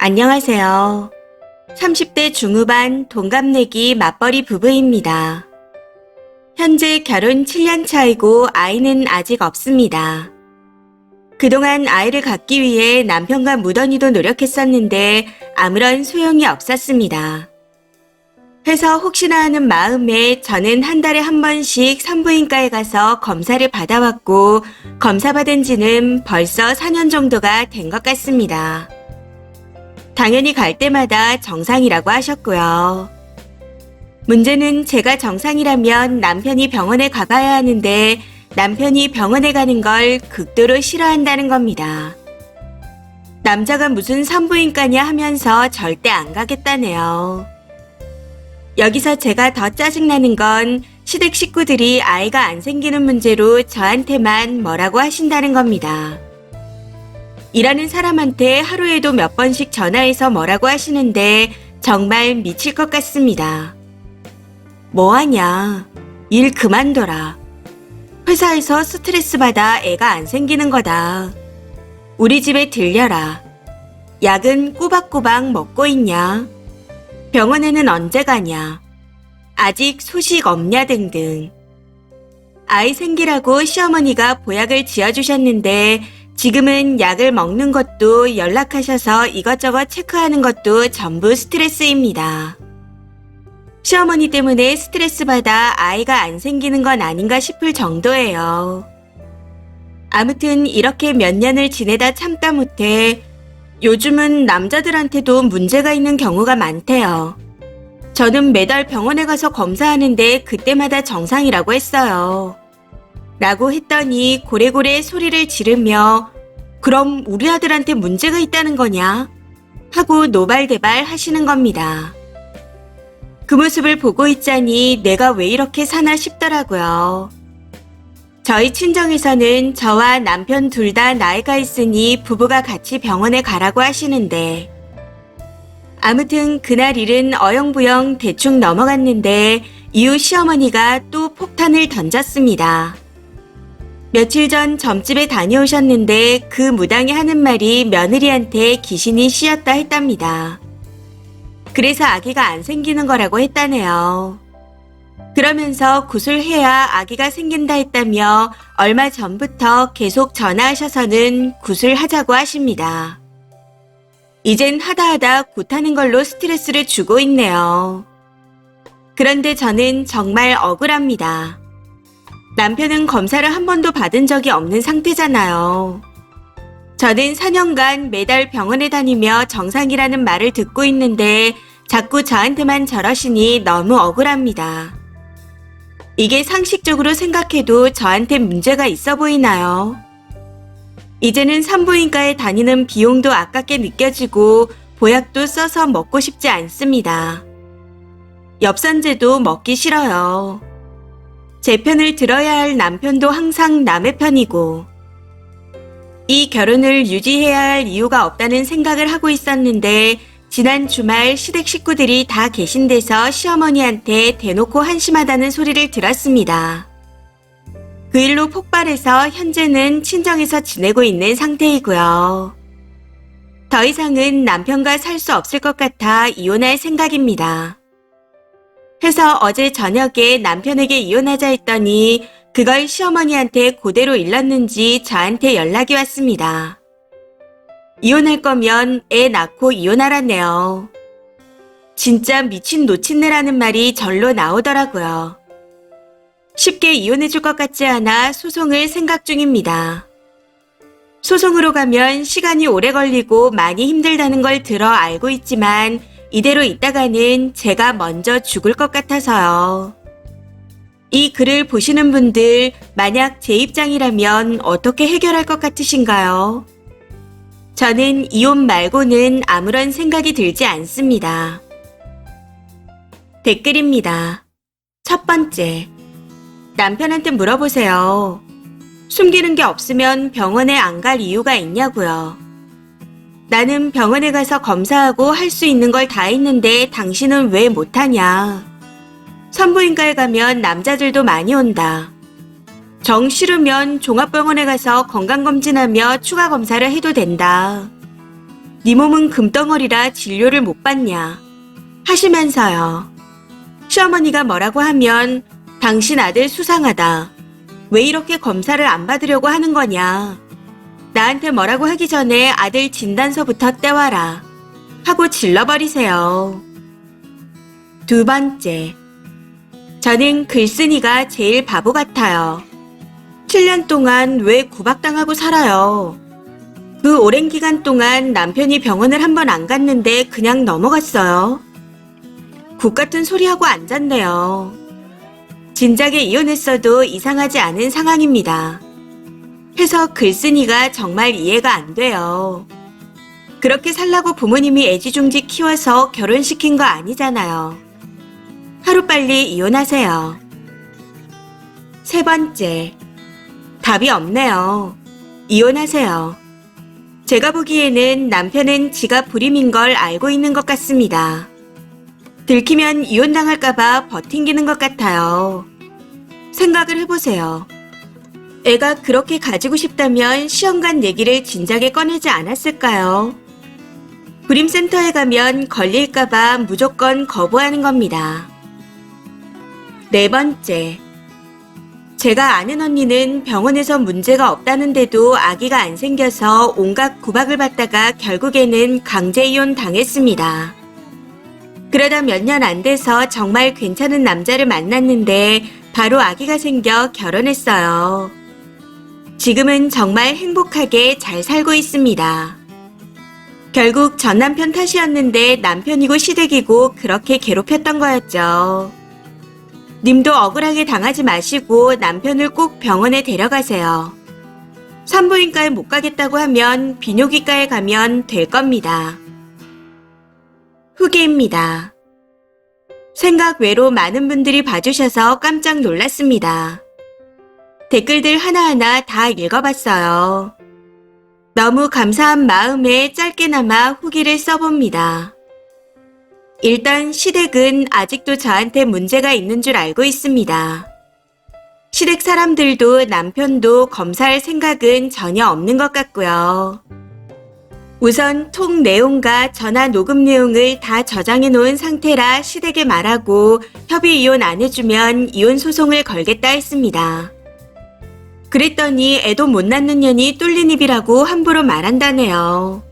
안녕하세요. 30대 중후반 동갑내기 맞벌이 부부입니다. 현재 결혼 7년 차이고 아이는 아직 없습니다. 그동안 아이를 갖기 위해 남편과 무던히도 노력했었는데 아무런 소용이 없었습니다. 해서 혹시나 하는 마음에 저는 한 달에 한 번씩 산부인과에 가서 검사를 받아왔고 검사받은 지는 벌써 4년 정도가 된 것 같습니다. 당연히 갈 때마다 정상이라고 하셨고요. 문제는 제가 정상이라면 남편이 병원에 가봐야 하는데 남편이 병원에 가는 걸 극도로 싫어한다는 겁니다. 남자가 무슨 산부인과냐 하면서 절대 안 가겠다네요. 여기서 제가 더 짜증나는 건 시댁 식구들이 아이가 안 생기는 문제로 저한테만 뭐라고 하신다는 겁니다. 일하는 사람한테 하루에도 몇 번씩 전화해서 뭐라고 하시는데 정말 미칠 것 같습니다. 뭐하냐? 일 그만둬라. 회사에서 스트레스 받아 애가 안 생기는 거다. 우리 집에 들려라. 약은 꼬박꼬박 먹고 있냐? 병원에는 언제 가냐? 아직 소식 없냐 등등. 아이 생기라고 시어머니가 보약을 지어주셨는데 지금은 약을 먹는 것도 연락하셔서 이것저것 체크하는 것도 전부 스트레스입니다. 시어머니 때문에 스트레스 받아 아이가 안 생기는 건 아닌가 싶을 정도예요. 아무튼 이렇게 몇 년을 지내다 참다 못해 요즘은 남자들한테도 문제가 있는 경우가 많대요. 저는 매달 병원에 가서 검사하는데 그때마다 정상이라고 했어요. 라고 했더니 고래고래 소리를 지르며 그럼 우리 아들한테 문제가 있다는 거냐? 하고 노발대발 하시는 겁니다. 그 모습을 보고 있자니 내가 왜 이렇게 사나 싶더라고요. 저희 친정에서는 저와 남편 둘 다 나이가 있으니 부부가 같이 병원에 가라고 하시는데 아무튼 그날 일은 어영부영 대충 넘어갔는데 이후 시어머니가 또 폭탄을 던졌습니다. 며칠 전 점집에 다녀오셨는데 그 무당이 하는 말이 며느리한테 귀신이 씌었다 했답니다. 그래서 아기가 안 생기는 거라고 했다네요. 그러면서 구술해야 아기가 생긴다 했다며 얼마 전부터 계속 전화하셔서는 구술하자고 하십니다. 이젠 하다하다 굿하는 걸로 스트레스를 주고 있네요. 그런데 저는 정말 억울합니다. 남편은 검사를 한 번도 받은 적이 없는 상태잖아요. 저는 4년간 매달 병원에 다니며 정상이라는 말을 듣고 있는데 자꾸 저한테만 저러시니 너무 억울합니다. 이게 상식적으로 생각해도 저한테 문제가 있어 보이나요? 이제는 산부인과에 다니는 비용도 아깝게 느껴지고 보약도 써서 먹고 싶지 않습니다. 엽산제도 먹기 싫어요. 제 편을 들어야 할 남편도 항상 남의 편이고 이 결혼을 유지해야 할 이유가 없다는 생각을 하고 있었는데 지난 주말 시댁 식구들이 다 계신 데서 시어머니한테 대놓고 한심하다는 소리를 들었습니다. 그 일로 폭발해서 현재는 친정에서 지내고 있는 상태이고요. 더 이상은 남편과 살 수 없을 것 같아 이혼할 생각입니다. 해서 어제 저녁에 남편에게 이혼하자 했더니 그걸 시어머니한테 그대로 일렀는지 저한테 연락이 왔습니다. 이혼할 거면 애 낳고 이혼하라네요. 진짜 미친 노친네라는 말이 절로 나오더라고요. 쉽게 이혼해줄 것 같지 않아 소송을 생각 중입니다. 소송으로 가면 시간이 오래 걸리고 많이 힘들다는 걸 들어 알고 있지만 이대로 있다가는 제가 먼저 죽을 것 같아서요. 이 글을 보시는 분들 만약 제 입장이라면 어떻게 해결할 것 같으신가요? 저는 이혼 말고는 아무런 생각이 들지 않습니다. 댓글입니다. 첫 번째, 남편한테 물어보세요. 숨기는 게 없으면 병원에 안 갈 이유가 있냐고요. 나는 병원에 가서 검사하고 할 수 있는 걸 다 했는데 당신은 왜 못하냐. 산부인과에 가면 남자들도 많이 온다. 정 싫으면 종합병원에 가서 건강검진하며 추가 검사를 해도 된다. 네 몸은 금덩어리라 진료를 못 받냐 하시면서요. 시어머니가 뭐라고 하면 당신 아들 수상하다. 왜 이렇게 검사를 안 받으려고 하는 거냐. 나한테 뭐라고 하기 전에 아들 진단서부터 떼와라 하고 질러버리세요. 두 번째, 저는 글쓴이가 제일 바보 같아요. 7년 동안 왜 구박당하고 살아요. 그 오랜 기간 동안 남편이 병원을 한 번 안 갔는데 그냥 넘어갔어요. 국 같은 소리하고 앉았네요. 진작에 이혼했어도 이상하지 않은 상황입니다. 해서 글쓴이가 정말 이해가 안 돼요. 그렇게 살라고 부모님이 애지중지 키워서 결혼시킨 거 아니잖아요. 하루빨리 이혼하세요. 세 번째, 답이 없네요. 이혼하세요. 제가 보기에는 남편은 지가 불임인 걸 알고 있는 것 같습니다. 들키면 이혼당할까봐 버팅기는 것 같아요. 생각을 해보세요. 애가 그렇게 가지고 싶다면 시험관 얘기를 진작에 꺼내지 않았을까요? 불임센터에 가면 걸릴까봐 무조건 거부하는 겁니다. 네 번째, 제가 아는 언니는 병원에서 문제가 없다는데도 아기가 안 생겨서 온갖 구박을 받다가 결국에는 강제 이혼 당했습니다. 그러다 몇 년 안 돼서 정말 괜찮은 남자를 만났는데 바로 아기가 생겨 결혼했어요. 지금은 정말 행복하게 잘 살고 있습니다. 결국 전 남편 탓이었는데 남편이고 시댁이고 그렇게 괴롭혔던 거였죠. 님도 억울하게 당하지 마시고 남편을 꼭 병원에 데려가세요. 산부인과에 못 가겠다고 하면 비뇨기과에 가면 될 겁니다. 후기입니다. 생각 외로 많은 분들이 봐주셔서 깜짝 놀랐습니다. 댓글들 하나하나 다 읽어봤어요. 너무 감사한 마음에 짧게나마 후기를 써봅니다. 일단 시댁은 아직도 저한테 문제가 있는 줄 알고 있습니다. 시댁 사람들도 남편도 검사할 생각은 전혀 없는 것 같고요. 우선 통 내용과 전화 녹음 내용을 다 저장해 놓은 상태라 시댁에 말하고 협의 이혼 안 해주면 이혼 소송을 걸겠다 했습니다. 그랬더니 애도 못 낳는 년이 뚫린 입이라고 함부로 말한다네요.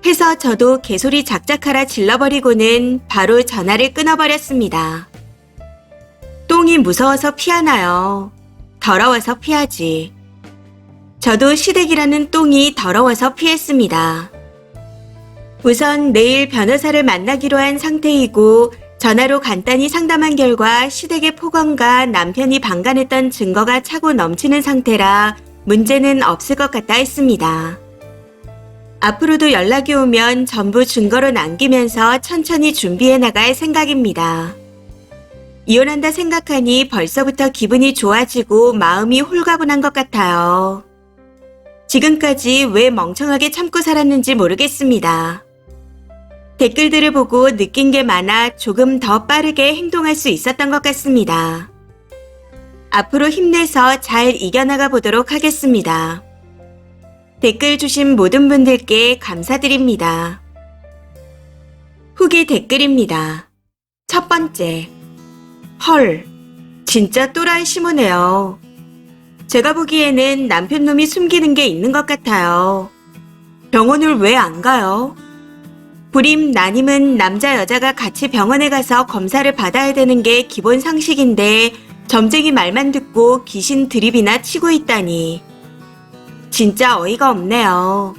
해서 저도 개소리 작작하라 질러버리고는 바로 전화를 끊어버렸습니다. 똥이 무서워서 피하나요? 더러워서 피하지. 저도 시댁이라는 똥이 더러워서 피했습니다. 우선 내일 변호사를 만나기로 한 상태이고 전화로 간단히 상담한 결과 시댁의 폭언과 남편이 방관했던 증거가 차고 넘치는 상태라 문제는 없을 것 같다 했습니다. 앞으로도 연락이 오면 전부 증거로 남기면서 천천히 준비해 나갈 생각입니다. 이혼한다 생각하니 벌써부터 기분이 좋아지고 마음이 홀가분한 것 같아요. 지금까지 왜 멍청하게 참고 살았는지 모르겠습니다. 댓글들을 보고 느낀 게 많아 조금 더 빠르게 행동할 수 있었던 것 같습니다. 앞으로 힘내서 잘 이겨나가 보도록 하겠습니다. 댓글 주신 모든 분들께 감사드립니다. 후기 댓글입니다. 첫 번째, 헐, 진짜 또라이 시무네요. 제가 보기에는 남편놈이 숨기는 게 있는 것 같아요. 병원을 왜 안 가요? 불임, 난임은 남자 여자가 같이 병원에 가서 검사를 받아야 되는 게 기본 상식인데 점쟁이 말만 듣고 귀신 드립이나 치고 있다니. 진짜 어이가 없네요.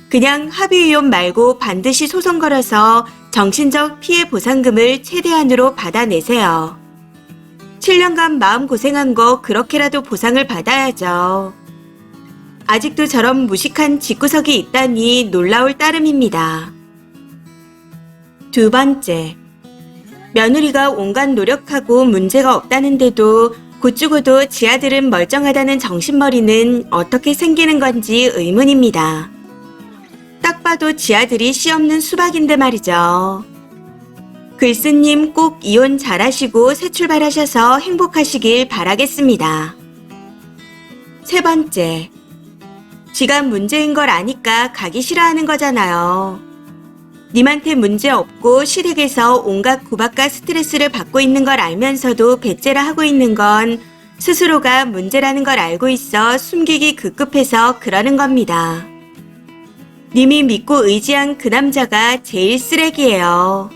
그냥 합의이혼 말고 반드시 소송 걸어서 정신적 피해 보상금을 최대한으로 받아내세요. 7년간 마음고생한 거 그렇게라도 보상을 받아야죠. 아직도 저런 무식한 집구석이 있다니 놀라울 따름입니다. 두 번째, 며느리가 온갖 노력하고 문제가 없다는데도 곧 죽어도 지 아들은 멀쩡하다는 정신머리는 어떻게 생기는 건지 의문입니다. 딱 봐도 지 아들이 씨 없는 수박인데 말이죠. 글쓴님 꼭 이혼 잘하시고 새 출발하셔서 행복하시길 바라겠습니다. 세 번째, 지가 문제인 걸 아니까 가기 싫어하는 거잖아요. 님한테 문제 없고 실익에서 온갖 구박과 스트레스를 받고 있는 걸 알면서도 배째라 하고 있는 건 스스로가 문제라는 걸 알고 있어 숨기기 급급해서 그러는 겁니다. 님이 믿고 의지한 그 남자가 제일 쓰레기예요.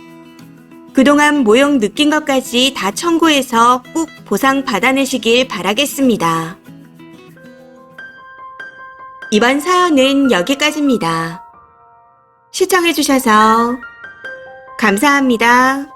그동안 모욕 느낀 것까지 다 청구해서 꼭 보상 받아내시길 바라겠습니다. 이번 사연은 여기까지입니다. 시청해주셔서 감사합니다.